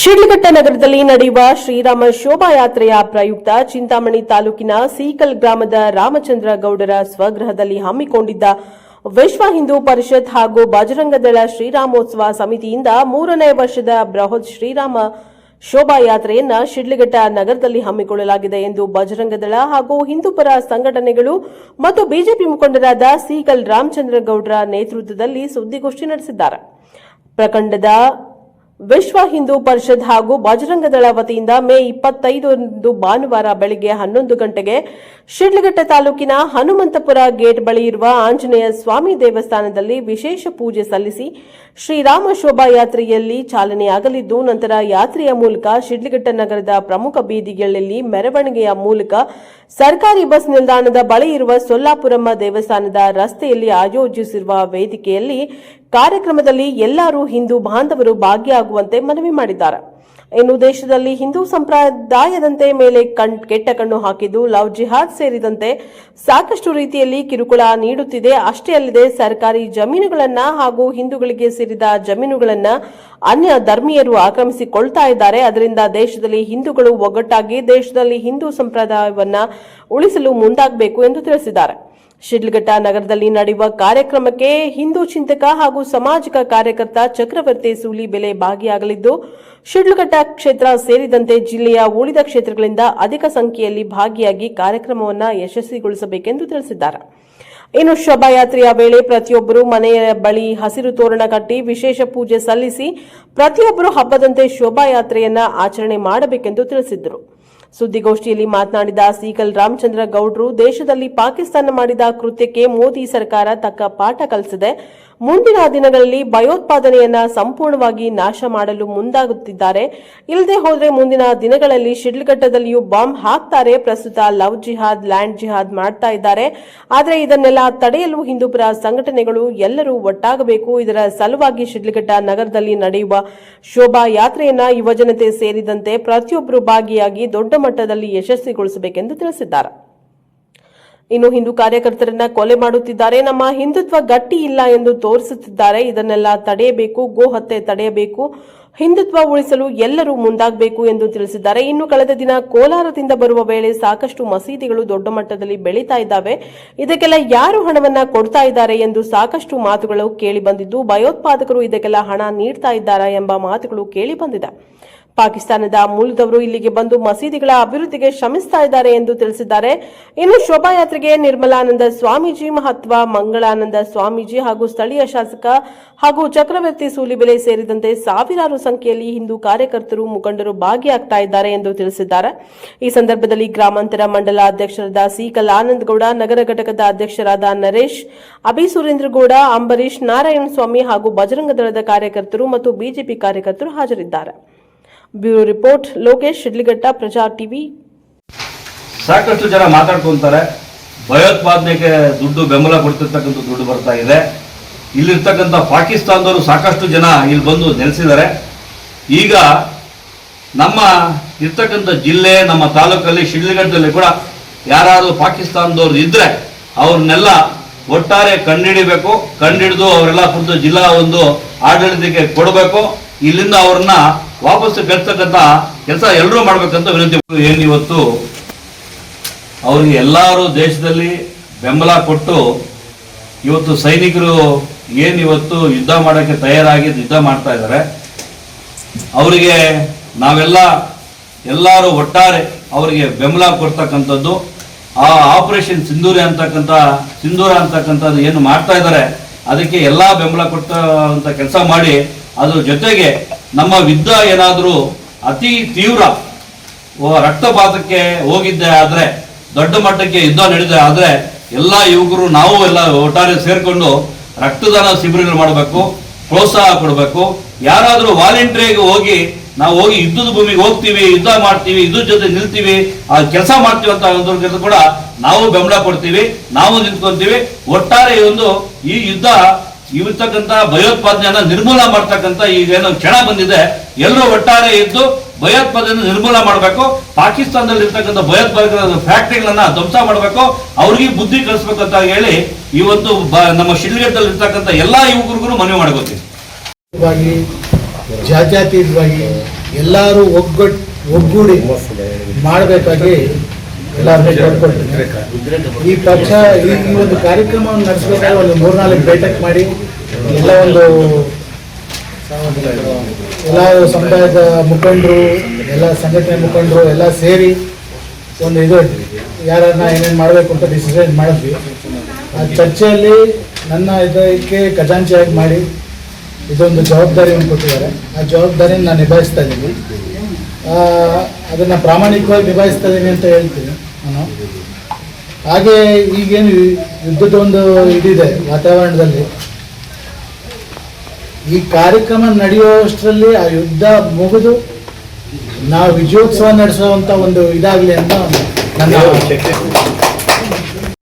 ಶಿಡ್ಲಘಟ್ಟ ನಗರದಲ್ಲಿ ನಡೆಯುವ ಶ್ರೀರಾಮ ಶೋಭಾಯಾತ್ರೆಯ ಪ್ರಯುಕ್ತ ಚಿಂತಾಮಣಿ ತಾಲೂಕಿನ ಸೀಕಲ್ ಗ್ರಾಮದ ರಾಮಚಂದ್ರ ಗೌಡರ ಸ್ವಗೃಹದಲ್ಲಿ ಹಮ್ಮಿಕೊಂಡಿದ್ದ ವಿಶ್ವ ಹಿಂದೂ ಪರಿಷತ್ ಹಾಗೂ ಬಜರಂಗದಳ ಶ್ರೀರಾಮೋತ್ಸವ ಸಮಿತಿಯಿಂದ 3ನೇ ವರ್ಷದ ಬೃಹತ್ ಶ್ರೀರಾಮ ಶೋಭಾಯಾತ್ರೆಯನ್ನ ಶಿಡ್ಲಘಟ್ಟ ನಗರದಲ್ಲಿ ಹಮ್ಮಿಕೊಳ್ಳಲಾಗಿದೆ ಎಂದು ಬಜರಂಗದಳ ಹಾಗೂ ಹಿಂದೂಪರ ಸಂಘಟನೆಗಳು ಮತ್ತು ಬಿಜೆಪಿ ಮುಖಂಡರಾದ ಸೀಕಲ್ ರಾಮಚಂದ್ರ ಗೌಡರ ನೇತೃತ್ವದಲ್ಲಿ ಸುದ್ದಿಗೋಷ್ಠಿ ನಡೆಸಿದ್ದಾರೆ. ಪ್ರಖಂಡದ ವಿಶ್ವ ಹಿಂದೂ ಪರಿಷತ್ ಹಾಗೂ ಬಜರಂಗದಳ ವತಿಯಿಂದ ಮೇ 25 ಭಾನುವಾರ ಬೆಳಗ್ಗೆ 11 ಗಂಟೆಗೆ ಶಿಡ್ಲಘಟ್ಟ ತಾಲೂಕಿನ ಹನುಮಂತಪುರ ಗೇಟ್ ಬಳಿ ಇರುವ ಆಂಜನೇಯ ಸ್ವಾಮಿ ದೇವಸ್ಥಾನದಲ್ಲಿ ವಿಶೇಷ ಪೂಜೆ ಸಲ್ಲಿಸಿ ಶ್ರೀರಾಮ ಶೋಭಾಯಾತ್ರೆಯಲ್ಲಿ ಚಾಲನೆಯಾಗಲಿದ್ದು, ನಂತರ ಯಾತ್ರೆಯ ಮೂಲಕ ಶಿಡ್ಲಘಟ್ಟ ನಗರದ ಪ್ರಮುಖ ಬೀದಿಗಳಲ್ಲಿ ಮೆರವಣಿಗೆಯ ಮೂಲಕ ಸರ್ಕಾರಿ ಬಸ್ ನಿಲ್ದಾಣದ ಬಳಿ ಇರುವ ಸೊಲ್ಲಾಪುರಮ್ಮ ದೇವಸ್ಥಾನದ ರಸ್ತೆಯಲ್ಲಿ ಆಯೋಜಿಸಿರುವ ವೇದಿಕೆಯಲ್ಲಿ ಕಾರ್ಯಕ್ರಮದಲ್ಲಿ ಎಲ್ಲರೂ ಹಿಂದೂ ಬಾಂಧವರು ಭಾಗಿಯಾಗುವಂತೆ ಮನವಿ ಮಾಡಿದ್ದಾರೆ. ಇನ್ನು ದೇಶದಲ್ಲಿ ಹಿಂದೂ ಸಂಪ್ರದಾಯದಂತೆ ಮೇಲೆ ಕೆಟ್ಟ ಕಣ್ಣು ಹಾಕಿದ್ದು ಲವ್ ಜಿಹಾದ್ ಸೇರಿದಂತೆ ಸಾಕಷ್ಟು ರೀತಿಯಲ್ಲಿ ಕಿರುಕುಳ ನೀಡುತ್ತಿದೆ. ಅಷ್ಟೇ ಅಲ್ಲದೆ ಸರ್ಕಾರಿ ಜಮೀನುಗಳನ್ನ ಹಾಗೂ ಹಿಂದೂಗಳಿಗೆ ಸೇರಿದ ಜಮೀನುಗಳನ್ನ ಅನ್ಯ ಧರ್ಮೀಯರು ಆಕ್ರಮಿಸಿಕೊಳ್ತಾ ಇದ್ದಾರೆ. ಅದರಿಂದ ದೇಶದಲ್ಲಿ ಹಿಂದೂಗಳು ಒಗ್ಗಟ್ಟಾಗಿ ದೇಶದಲ್ಲಿ ಹಿಂದೂ ಸಂಪ್ರದಾಯವನ್ನ ಉಳಿಸಲು ಮುಂದಾಗಬೇಕು ಎಂದು ತಿಳಿಸಿದ್ದಾರೆ. ಶಿಡ್ಲಘಟ್ಟ ನಗರದಲ್ಲಿ ನಡೆಯುವ ಕಾರ್ಯಕ್ರಮಕ್ಕೆ ಹಿಂದೂ ಚಿಂತಕ ಹಾಗೂ ಸಾಮಾಜಿಕ ಕಾರ್ಯಕರ್ತ ಚಕ್ರವರ್ತಿ ಸೂಲಿಬೆಲೆ ಭಾಗಿಯಾಗಲಿದ್ದು, ಶಿಡ್ಲಘಟ್ಟ ಕ್ಷೇತ್ರ ಸೇರಿದಂತೆ ಜಿಲ್ಲೆಯ ಉಳಿದ ಕ್ಷೇತ್ರಗಳಿಂದ ಅಧಿಕ ಸಂಖ್ಯೆಯಲ್ಲಿ ಭಾಗಿಯಾಗಿ ಕಾರ್ಯಕ್ರಮವನ್ನು ಯಶಸ್ವಿಗೊಳಿಸಬೇಕೆಂದು ತಿಳಿಸಿದ್ದಾರೆ. ಇನ್ನು ಶೋಭಾಯಾತ್ರೆಯ ವೇಳೆ ಪ್ರತಿಯೊಬ್ಬರು ಮನೆಯ ಬಳಿ ಹಸಿರು ತೋರಣ ಕಟ್ಟಿ ವಿಶೇಷ ಪೂಜೆ ಸಲ್ಲಿಸಿ ಪ್ರತಿಯೊಬ್ಬರು ಹಬ್ಬದಂತೆ ಶೋಭಾಯಾತ್ರೆಯನ್ನ ಆಚರಣೆ ಮಾಡಬೇಕೆಂದು ತಿಳಿಸಿದರು. ಸುದ್ದಿಗೋಷ್ಠಿಯಲ್ಲಿ ಮಾತನಾಡಿದ ಸೀಕಲ್ ರಾಮಚಂದ್ರ ಗೌಡ್ರು, ದೇಶದಲ್ಲಿ ಪಾಕಿಸ್ತಾನ ಮಾಡಿದ ಕೃತ್ಯಕ್ಕೆ ಮೋದಿ ಸರ್ಕಾರ ತಕ್ಕ ಪಾಠ ಕಲಿಸಿದೆ. ಮುಂದಿನ ದಿನಗಳಲ್ಲಿ ಭಯೋತ್ಪಾದನೆಯನ್ನ ಸಂಪೂರ್ಣವಾಗಿ ನಾಶ ಮಾಡಲು ಮುಂದಾಗುತ್ತಿದ್ದಾರೆ. ಇಲ್ಲದೆ ಹೋದರೆ ಮುಂದಿನ ದಿನಗಳಲ್ಲಿ ಶಿಡ್ಲಘಟ್ಟದಲ್ಲಿಯೂ ಬಾಂಬ್ ಹಾಕ್ತಾರೆ. ಪ್ರಸ್ತುತ ಲವ್ ಜಿಹಾದ್, ಲ್ಯಾಂಡ್ ಜಿಹಾದ್ ಮಾಡ್ತಾ ಇದ್ದಾರೆ. ಆದರೆ ಇದನ್ನೆಲ್ಲ ತಡೆಯಲು ಹಿಂದೂಪರ ಸಂಘಟನೆಗಳು ಎಲ್ಲರೂ ಒಟ್ಟಾಗಬೇಕು. ಇದರ ಸಲುವಾಗಿ ಶಿಡ್ಲಘಟ್ಟ ನಗರದಲ್ಲಿ ನಡೆಯುವ ಶೋಭಾ ಯಾತ್ರೆಯನ್ನ ಯುವಜನತೆ ಸೇರಿದಂತೆ ಪ್ರತಿಯೊಬ್ಬರು ಭಾಗಿಯಾಗಿ ದೊಡ್ಡ ಮಟ್ಟದಲ್ಲಿ ಯಶಸ್ವಿಗೊಳಿಸಬೇಕೆಂದು ತಿಳಿಸಿದ್ದಾರೆ. ಇನ್ನು ಹಿಂದೂ ಕಾರ್ಯಕರ್ತರನ್ನ ಕೊಲೆ ಮಾಡುತ್ತಿದ್ದಾರೆ, ನಮ್ಮ ಹಿಂದುತ್ವ ಗಟ್ಟಿ ಇಲ್ಲ ಎಂದು ತೋರಿಸುತ್ತಿದ್ದಾರೆ. ಇದನ್ನೆಲ್ಲ ತಡೆಯಬೇಕು, ಗೋ ಹತ್ಯೆ ತಡೆಯಬೇಕು, ಹಿಂದುತ್ವ ಉಳಿಸಲು ಎಲ್ಲರೂ ಮುಂದಾಗಬೇಕು ಎಂದು ತಿಳಿಸಿದ್ದಾರೆ. ಇನ್ನು ಕಳೆದ ದಿನ ಕೋಲಾರದಿಂದ ಬರುವ ವೇಳೆ ಸಾಕಷ್ಟು ಮಸೀದಿಗಳು ದೊಡ್ಡ ಮಟ್ಟದಲ್ಲಿ ಬೆಳೀತಾ ಇದ್ದಾವೆ. ಇದಕ್ಕೆಲ್ಲ ಯಾರು ಹಣವನ್ನ ಕೊಡ್ತಾ ಇದ್ದಾರೆ ಎಂದು ಸಾಕಷ್ಟು ಮಾತುಗಳು ಕೇಳಿ ಬಂದಿದ್ದು, ಭಯೋತ್ಪಾದಕರು ಇದಕ್ಕೆಲ್ಲ ಹಣ ನೀಡ್ತಾ ಇದ್ದಾರಾ ಎಂಬ ಮಾತುಗಳು ಕೇಳಿ ಬಂದಿದೆ. ಪಾಕಿಸ್ತಾನದ ಮೂಲದವರು ಇಲ್ಲಿಗೆ ಬಂದು ಮಸೀದಿಗಳ ಅಭಿವೃದ್ಧಿಗೆ ಶ್ರಮಿಸ್ತಾ ಇದ್ದಾರೆ ಎಂದು ತಿಳಿಸಿದ್ದಾರೆ. ಇನ್ನು ಶೋಭಾಯಾತ್ರೆಗೆ ನಿರ್ಮಲಾನಂದ ಸ್ವಾಮೀಜಿ, ಮಹತ್ವ ಮಂಗಳಾನಂದ ಸ್ವಾಮೀಜಿ ಹಾಗೂ ಸ್ಥಳೀಯ ಶಾಸಕ ಹಾಗೂ ಚಕ್ರವರ್ತಿ ಸೂಲಿಬೆಲೆ ಸೇರಿದಂತೆ ಸಾವಿರಾರು ಸಂಖ್ಯೆಯಲ್ಲಿ ಹಿಂದೂ ಕಾರ್ಯಕರ್ತರು, ಮುಖಂಡರು ಭಾಗಿಯಾಗ್ತಾ ಇದ್ದಾರೆ ಎಂದು ತಿಳಿಸಿದ್ದಾರೆ. ಈ ಸಂದರ್ಭದಲ್ಲಿ ಗ್ರಾಮಾಂತರ ಮಂಡಲ ಅಧ್ಯಕ್ಷರಾದ ಸೀಕಲ್ ಆನಂದಗೌಡ, ನಗರ ಘಟಕದ ಅಧ್ಯಕ್ಷರಾದ ನರೇಶ್, ಅಭಿ ಸುರೇಂದ್ರಗೌಡ, ಅಂಬರೀಶ್, ನಾರಾಯಣ ಸ್ವಾಮಿ ಹಾಗೂ ಬಜರಂಗದಳದ ಕಾರ್ಯಕರ್ತರು ಮತ್ತು ಬಿಜೆಪಿ ಕಾರ್ಯಕರ್ತರು ಹಾಜರಿದ್ದಾರೆ. ಬ್ಯೂರೋ ರಿಪೋರ್ಟ್, ಲೋಕೇಶ್, ಶಿಡ್ಲಘಟ್ಟ, ಪ್ರಜಾ ಟಿವಿ. ಸಾಕಷ್ಟು ಜನ ಮಾತಾಡ್ಕೊಂತಾರೆ, ಭಯೋತ್ಪಾದನೆಗೆ ದುಡ್ಡು ಬೆಂಬಲ ಕೊಡ್ತಿರ್ತಕ್ಕಂಥ ದುಡ್ಡು ಬರ್ತಾ ಇದೆ. ಇಲ್ಲಿರ್ತಕ್ಕಂಥ ಪಾಕಿಸ್ತಾನದವರು ಸಾಕಷ್ಟು ಜನ ಇಲ್ಲಿ ಬಂದು ನೆಲೆಸಿದ್ದಾರೆ. ಈಗ ನಮ್ಮ ಇರ್ತಕ್ಕಂಥ ಜಿಲ್ಲೆ, ನಮ್ಮ ತಾಲೂಕಲ್ಲಿ ಶಿಡ್ಲಘಟ್ಟದಲ್ಲಿ ಕೂಡ ಯಾರಾದರೂ ಪಾಕಿಸ್ತಾನದವ್ರು ಇದ್ರೆ ಅವ್ರನ್ನೆಲ್ಲ ಒಟ್ಟಾರೆ ಕಂಡುಹಿಡಿಬೇಕು. ಕಂಡುಹಿಡಿದು ಅವರೆಲ್ಲ ಖುದ್ದು ಜಿಲ್ಲಾ ಒಂದು ಆಡಳಿತಕ್ಕೆ ಕೊಡಬೇಕು. ಇಲ್ಲಿಂದ ಅವ್ರನ್ನ ವಾಪಸ್ಸು ಕಳಿಸ್ತಕ್ಕಂಥ ಕೆಲಸ ಎಲ್ಲರೂ ಮಾಡ್ಬೇಕಂತ ವಿನಂತಿ. ಏನಿವತ್ತು ಅವ್ರಿಗೆ ಎಲ್ಲರೂ ದೇಶದಲ್ಲಿ ಬೆಂಬಲ ಕೊಟ್ಟು ಇವತ್ತು ಸೈನಿಕರು ಏನಿವತ್ತು ಯುದ್ಧ ಮಾಡೋಕ್ಕೆ ತಯಾರಾಗಿ ಯುದ್ಧ ಮಾಡ್ತಾ ಇದ್ದಾರೆ. ಅವರಿಗೆ ಎಲ್ಲರೂ ಒಟ್ಟಾರೆ ಅವರಿಗೆ ಬೆಂಬಲ ಕೊಡ್ತಕ್ಕಂಥದ್ದು, ಆ ಆಪರೇಷನ್ ಸಿಂಧೂರ ಅಂತಕ್ಕಂಥದ್ದು ಏನು ಮಾಡ್ತಾ ಇದ್ದಾರೆ ಅದಕ್ಕೆ ಎಲ್ಲ ಬೆಂಬಲ ಕೊಡ್ತಕ್ಕಂಥ ಕೆಲಸ ಮಾಡಿ, ಅದ್ರ ಜೊತೆಗೆ ನಮ್ಮ ಯುದ್ಧ ಏನಾದರೂ ಅತಿ ತೀವ್ರ ರಕ್ತಪಾತಕ್ಕೆ ಹೋಗಿದ್ದೆ ಆದರೆ, ದೊಡ್ಡ ಮಟ್ಟಕ್ಕೆ ಯುದ್ಧ ನಡೆದ ಆದರೆ ಎಲ್ಲ ಯುವಕರು ನಾವು ಎಲ್ಲ ಒಟ್ಟಾರೆ ಸೇರಿಕೊಂಡು ರಕ್ತದಾನ ಶಿಬಿರಗಳು ಮಾಡಬೇಕು, ಪ್ರೋತ್ಸಾಹ ಕೊಡಬೇಕು. ಯಾರಾದರೂ ವಾಲಂಟಿಯರ್ಗೆ ನಾವು ಹೋಗಿ ಯುದ್ಧದ ಭೂಮಿಗೆ ಹೋಗ್ತೀವಿ, ಯುದ್ಧ ಮಾಡ್ತೀವಿ, ಯುದ್ಧದ ಜೊತೆ ನಿಲ್ತೀವಿ, ಆ ಕೆಲಸ ಮಾಡ್ತೀವಿ ಅಂತ ಅನ್ನೋದ್ರ ಕೂಡ ನಾವು ಬೆಂಬಲ ಕೊಡ್ತೀವಿ, ನಾವು ನಿಂತ್ಕೊಂತೀವಿ. ಒಟ್ಟಾರೆ ಈ ಯುದ್ಧ ಇರ್ತಕ್ಕಂಥ ಭಯೋತ್ಪಾದನೆಯನ್ನ ನಿರ್ಮೂಲ ಮಾಡ್ತಕ್ಕಂಥ ಈಗೇನೋ ಕ್ಷಣ ಬಂದಿದೆ. ಎಲ್ಲರೂ ಒಟ್ಟಾರೆ ಇದ್ದು ಭಯೋತ್ಪಾದನೆ ನಿರ್ಮೂಲ ಮಾಡಬೇಕು. ಪಾಕಿಸ್ತಾನದಲ್ಲಿ ಇರ್ತಕ್ಕಂಥ ಭಯೋತ್ಪಾದಕರ ಫ್ಯಾಕ್ಟರಿಗಳನ್ನ ಧ್ವಂಸ ಮಾಡಬೇಕು, ಅವ್ರಿಗೆ ಬುದ್ಧಿ ಕಲಿಸ್ಬೇಕು ಅಂತ ಹೇಳಿ ಇವತ್ತು ನಮ್ಮ ಶಿಡ್ಲಘಟ್ಟದಲ್ಲಿ ಇರ್ತಕ್ಕಂಥ ಎಲ್ಲಾ ಯುವಕರಿಗೂ ಮನವಿ ಮಾಡ್ಕೋತೀವಿ. ಜಾತ್ಯತೀತವಾಗಿ ಎಲ್ಲರೂ ಒಗ್ಗೂಡಿ ಮಾಡಬೇಕಾಗಿ ಎಲ್ಲರನ್ನೂ ಕೇಳ್ಕೊಳ್ತೀನಿ. ಈ ಪಕ್ಷ ಈ ಒಂದು ಕಾರ್ಯಕ್ರಮವನ್ನು ನಡೆಸಬೇಕಾದ್ರೆ ಒಂದು 3-4 ಬೇಟಕ್ ಮಾಡಿ ಎಲ್ಲ ಸಮುದಾಯದ ಮುಖಂಡರು, ಎಲ್ಲ ಸಂಘಟನೆ ಮುಖಂಡರು ಎಲ್ಲ ಸೇರಿ ಒಂದು ಯಾರನ್ನ ಏನೇನು ಮಾಡಬೇಕು ಅಂತ ಡಿಸಿಷನ್ ಮಾಡಿದ್ವಿ. ಆ ಚರ್ಚೆಯಲ್ಲಿ ನನ್ನ ಇದಕ್ಕೆ ಖಜಾಂಚಿಯಾಗಿ ಮಾಡಿ ಇದೊಂದು ಜವಾಬ್ದಾರಿಯನ್ನು ಕೊಟ್ಟಿದ್ದಾರೆ. ಆ ಜವಾಬ್ದಾರಿಯನ್ನು ನಾನು ನಿಭಾಯಿಸ್ತಾ ಇದ್ದೀನಿ. ಅದನ್ನು ಪ್ರಾಮಾಣಿಕವಾಗಿ ನಿಭಾಯಿಸ್ತಾ ಇದ್ದೀನಿ ಅಂತ ಹೇಳ್ತೀನಿ ನಾನು. ಹಾಗೆ ಈಗೇನು ಯುದ್ಧದ ಒಂದು ಇದಿದೆ ವಾತಾವರಣದಲ್ಲಿ, ಈ ಕಾರ್ಯಕ್ರಮ ನಡೆಯುವಷ್ಟರಲ್ಲಿ ಆ ಯುದ್ಧ ಮುಗಿದು ನಾವು ವಿಜಯೋತ್ಸವ ನಡೆಸುವಂಥ ಒಂದು ಇದಾಗಲಿ ಅಂತ ನನ್ನ